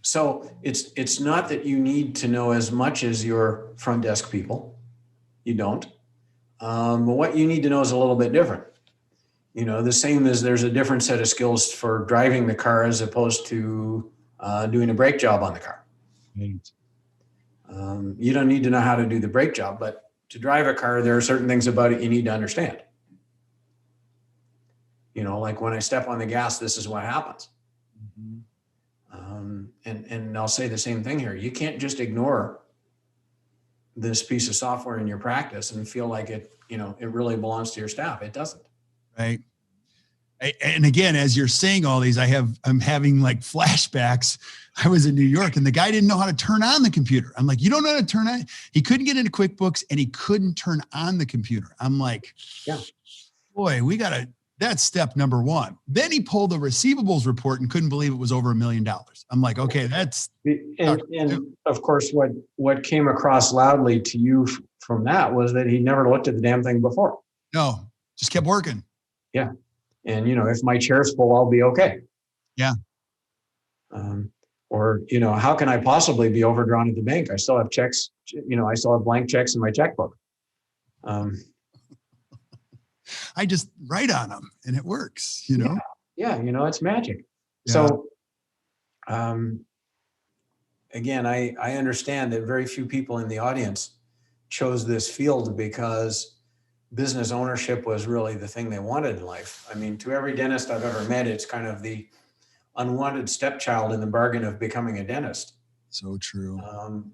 So it's not that you need to know as much as your front desk people. You don't. But what you need to know is a little bit different. You know, the same as there's a different set of skills for driving the car as opposed to doing a brake job on the car. Right. You don't need to know how to do the brake job, but to drive a car, there are certain things about it you need to understand. You know, like when I step on the gas, this is what happens. Mm-hmm. And I'll say the same thing here. You can't just ignore this piece of software in your practice and feel like it, you know, it really belongs to your staff. It doesn't. Right. And again, as you're saying all these, I'm having like flashbacks. I was in New York and the guy didn't know how to turn on the computer. I'm like, you don't know how to turn on? He couldn't get into QuickBooks and he couldn't turn on the computer. I'm like, yeah, boy, we got to That's step number one. Then he pulled the receivables report and couldn't believe it was over $1 million. I'm like, okay, that's. And of course, what came across loudly to you from that was that he never looked at the damn thing before. No, just kept working. Yeah. And, if my chair's full, I'll be okay. Yeah. Or, how can I possibly be overdrawn at the bank? I still have checks, I still have blank checks in my checkbook. I just write on them and it works, Yeah, it's magic. Yeah. So, again, I understand that very few people in the audience chose this field because business ownership was really the thing they wanted in life. I mean, to every dentist I've ever met, it's kind of the unwanted stepchild in the bargain of becoming a dentist. So true.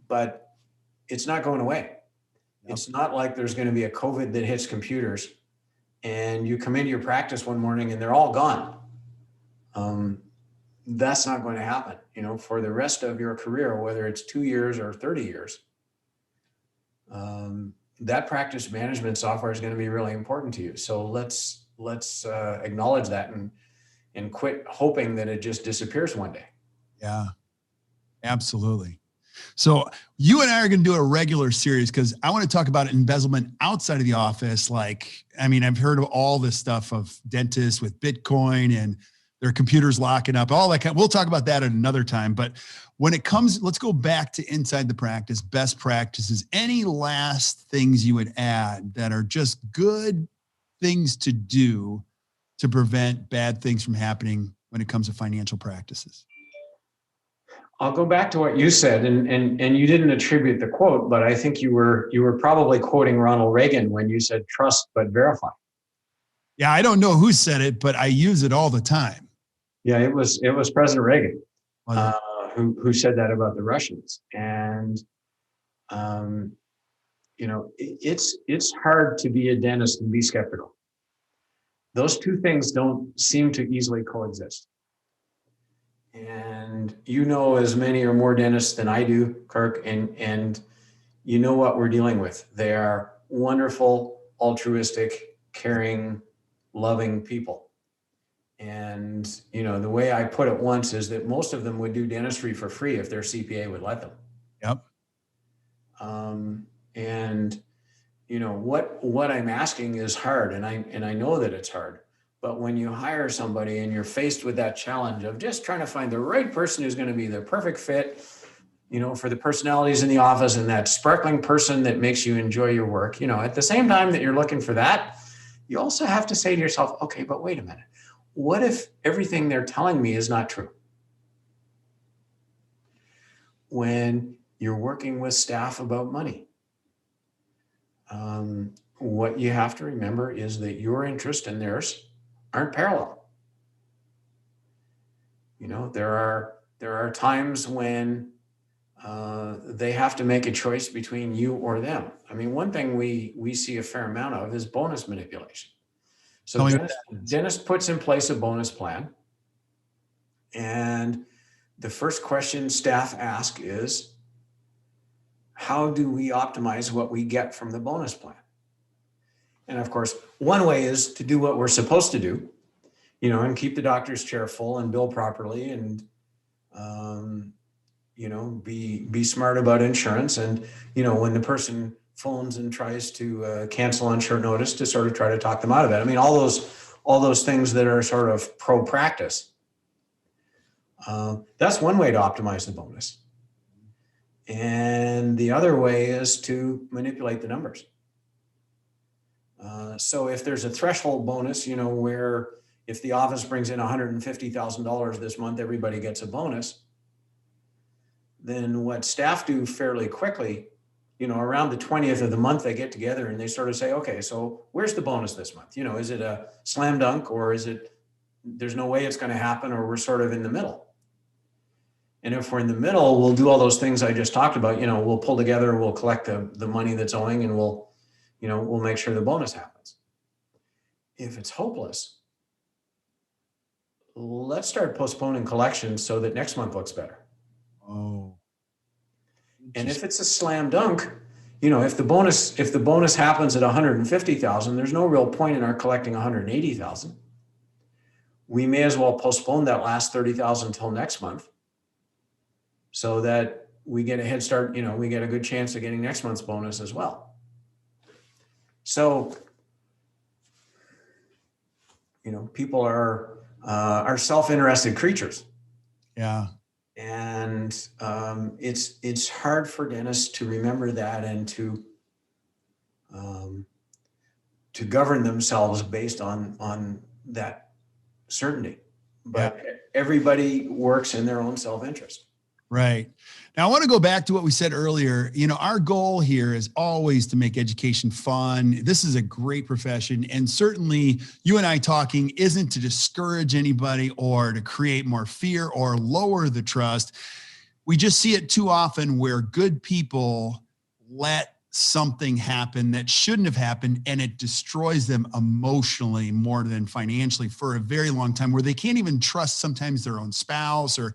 But it's not going away. Yep. It's not like there's going to be a COVID that hits computers and you come into your practice one morning and they're all gone. That's not going to happen, for the rest of your career, whether it's 2 years or 30 years. That practice management software is going to be really important to you. So let's acknowledge that and quit hoping that it just disappears one day. Yeah, absolutely. So you and I are going to do a regular series because I want to talk about embezzlement outside of the office. I've heard of all this stuff of dentists with Bitcoin and their computers locking up, all that. We'll talk about that at another time. But when it comes, let's go back to inside the practice, best practices. Any last things you would add that are just good things to do to prevent bad things from happening when it comes to financial practices? I'll go back to what you said, and you didn't attribute the quote, but I think you were probably quoting Ronald Reagan when you said trust but verify. Yeah, I don't know who said it, but I use it all the time. Yeah, it was President Reagan who said that about the Russians, and it's hard to be a dentist and be skeptical. Those two things don't seem to easily coexist. And as many or more dentists than I do, Kirk, and you know what we're dealing with. They are wonderful, altruistic, caring, loving people. And, the way I put it once is that most of them would do dentistry for free if their CPA would let them. Yep. What I'm asking is hard, and I know that it's hard. But when you hire somebody and you're faced with that challenge of just trying to find the right person who's going to be the perfect fit, for the personalities in the office and that sparkling person that makes you enjoy your work, at the same time that you're looking for that, you also have to say to yourself, okay, but wait a minute. What if everything they're telling me is not true? When you're working with staff about money, what you have to remember is that your interest and theirs aren't parallel. There are times when they have to make a choice between you or them. I mean, one thing we see a fair amount of is bonus manipulation. So dentist puts in place a bonus plan, and the first question staff ask is, how do we optimize what we get from the bonus plan? And of course, one way is to do what we're supposed to do, and keep the doctor's chair full and bill properly and, be smart about insurance. And, when the person phones and tries to cancel on short notice, to sort of try to talk them out of it. I mean, all those things that are sort of pro practice. That's one way to optimize the bonus. And the other way is to manipulate the numbers. So if there's a threshold bonus, where if the office brings in $150,000 this month, everybody gets a bonus, then what staff do fairly quickly, around the 20th of the month, they get together and they sort of say, okay, so where's the bonus this month? Is it a slam dunk, or is it, there's no way it's going to happen, or we're sort of in the middle? And if we're in the middle, we'll do all those things I just talked about. We'll pull together, we'll collect the money that's owing, and we'll make sure the bonus happens. If it's hopeless, let's start postponing collections so that next month looks better. Oh. And if it's a slam dunk, if the bonus happens at 150,000, there's no real point in our collecting 180,000. we may as well postpone that last 30,000 until next month so that we get a head start, we get a good chance of getting next month's bonus as well. So, people are self-interested creatures. Yeah. And it's hard for dentists to remember that and to govern themselves based on that certainty. But everybody works in their own self-interest. Right. Now I want to go back to what we said earlier. Our goal here is always to make education fun. This is a great profession. And certainly you and I talking isn't to discourage anybody or to create more fear or lower the trust. We just see it too often where good people let something happen that shouldn't have happened, and it destroys them emotionally more than financially for a very long time, where they can't even trust sometimes their own spouse, or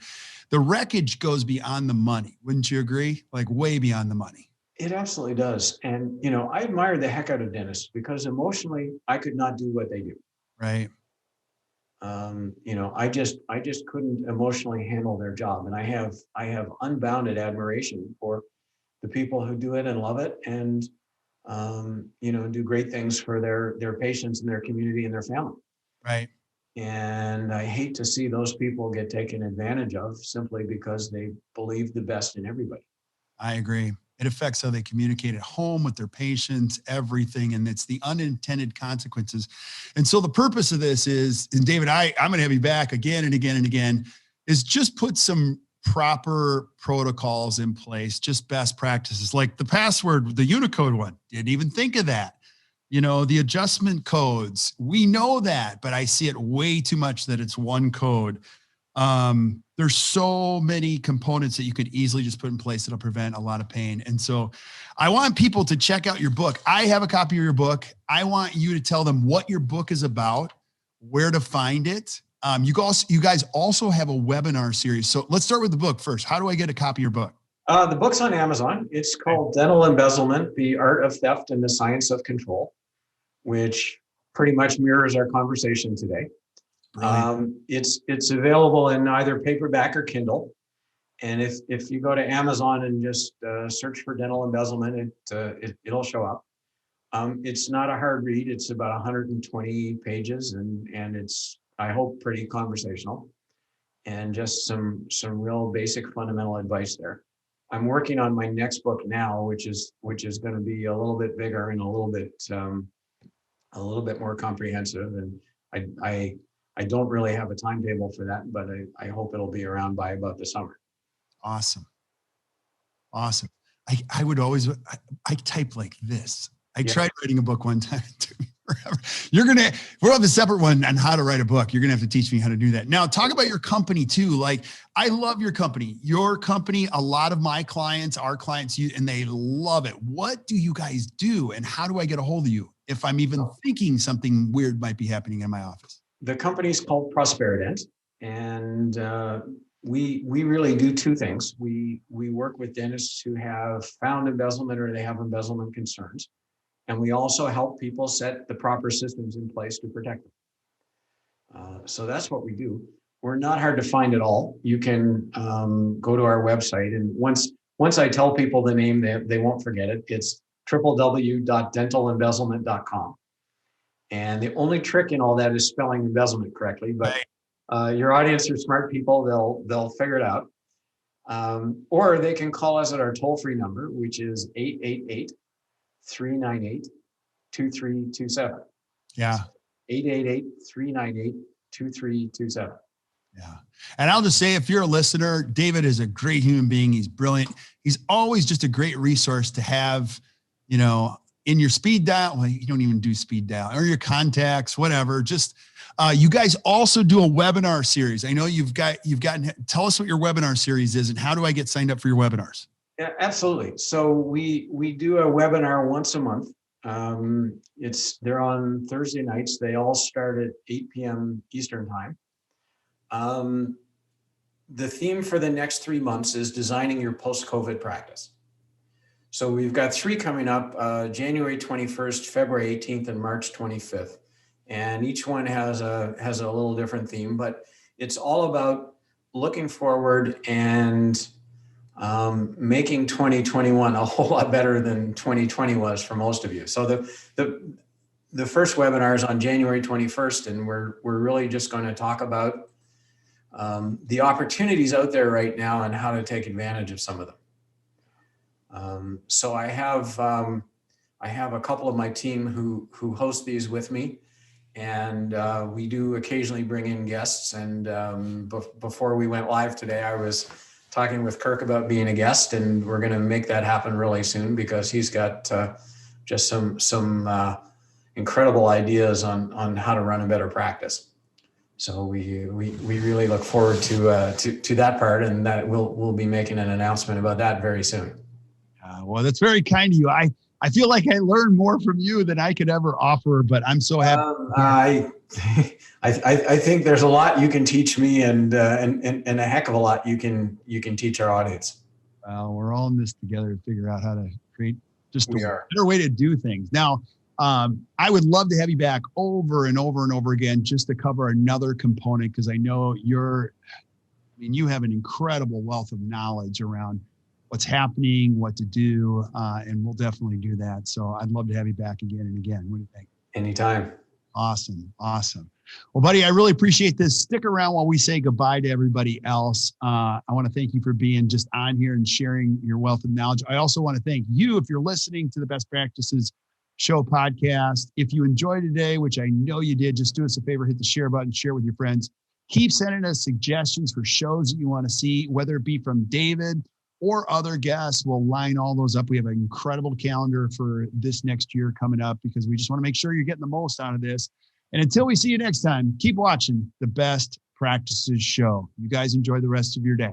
the wreckage goes beyond the money. Wouldn't you agree? Like way beyond the money. It absolutely does. And, I admire the heck out of dentists because emotionally I could not do what they do. Right. I just couldn't emotionally handle their job. And I have unbounded admiration for the people who do it and love it and, do great things for their patients and their community and their family. Right. And I hate to see those people get taken advantage of simply because they believe the best in everybody. I agree. It affects how they communicate at home with their patients, everything. And it's the unintended consequences. And so the purpose of this is, and David, I'm going to have you back again and again and again, is just put some proper protocols in place, just best practices, like the password, the Unicode one. Didn't even think of that. The adjustment codes, we know that, but I see it way too much that it's one code. There's so many components that you could easily just put in place that'll prevent a lot of pain. And so I want people to check out your book. I have a copy of your book. I want you to tell them what your book is about, where to find it. You guys also have a webinar series. So let's start with the book first. How do I get a copy of your book? The book's on Amazon. It's called Dental Embezzlement, The Art of Theft and the Science of Control, which pretty much mirrors our conversation today. It's available in either paperback or Kindle. And if you go to Amazon and just search for Dental Embezzlement, it'll show up. It's not a hard read. It's about 120 pages and it's, I hope, pretty conversational and just some real basic fundamental advice there. I'm working on my next book now, which is going to be a little bit bigger and a little bit more comprehensive. And I don't really have a timetable for that, but I hope it'll be around by about the summer. Awesome. I would always, I type like this. I tried writing a book one time. It took me forever. We'll have a separate one on how to write a book. You're going to have to teach me how to do that. Now talk about your company too. Like I love your company, a lot of my clients, our clients, and they love it. What do you guys do? And how do I get a hold of you if I'm even thinking something weird might be happening in my office? The company's called Prosperident, and we really do two things. We work with dentists who have found embezzlement or they have embezzlement concerns, and we also help people set the proper systems in place to protect them. So that's what we do. We're not hard to find at all. You can go to our website, and once I tell people the name, they won't forget it. It's www.dentalembezzlement.com. And the only trick in all that is spelling embezzlement correctly, but your audience are smart people. They'll figure it out. Or they can call us at our toll-free number, which is 888-398-2327. Yeah. 888-398-2327. Yeah. And I'll just say, if you're a listener, David is a great human being. He's brilliant. He's always just a great resource to have, in your speed dial. Well, you don't even do speed dial, or your contacts, whatever. Just, you guys also do a webinar series. I know you've gotten, tell us what your webinar series is and how do I get signed up for your webinars? Yeah, absolutely. So we do a webinar once a month. They're on Thursday nights. They all start at 8 p.m. Eastern time. The theme for the next 3 months is designing your post-COVID practice. So we've got 3 coming up, January 21st, February 18th, and March 25th. and each one has a little different theme, but it's all about looking forward and making 2021 a whole lot better than 2020 was for most of you. So the first webinar is on January 21st, and we're really just going to talk about the opportunities out there right now and how to take advantage of some of them. So I have a couple of my team who host these with me, and we do occasionally bring in guests. And before we went live today, I was talking with Kirk about being a guest, and we're going to make that happen really soon because he's got just some incredible ideas on how to run a better practice. So we really look forward to that part, and that we'll be making an announcement about that very soon. Well, that's very kind of you. I feel like I learned more from you than I could ever offer, but I'm so happy. I think there's a lot you can teach me, and a heck of a lot you can teach our audience. Well, we're all in this together to figure out how to create just a better way to do things. Now, I would love to have you back over and over and over again just to cover another component, because I know you have an incredible wealth of knowledge around what's happening, what to do, and we'll definitely do that. So I'd love to have you back again and again. What do you think? Anytime. Awesome. Well, buddy, I really appreciate this. Stick around while we say goodbye to everybody else. I want to thank you for being just on here and sharing your wealth of knowledge. I also want to thank you if you're listening to the Best Practices Show podcast. If you enjoyed today, which I know you did, just do us a favor, hit the share button, share with your friends. Keep sending us suggestions for shows that you want to see, whether it be from David or other guests. We'll line all those up. We have an incredible calendar for this next year coming up because we just want to make sure you're getting the most out of this. And until we see you next time, keep watching the Best Practices Show. You guys enjoy the rest of your day.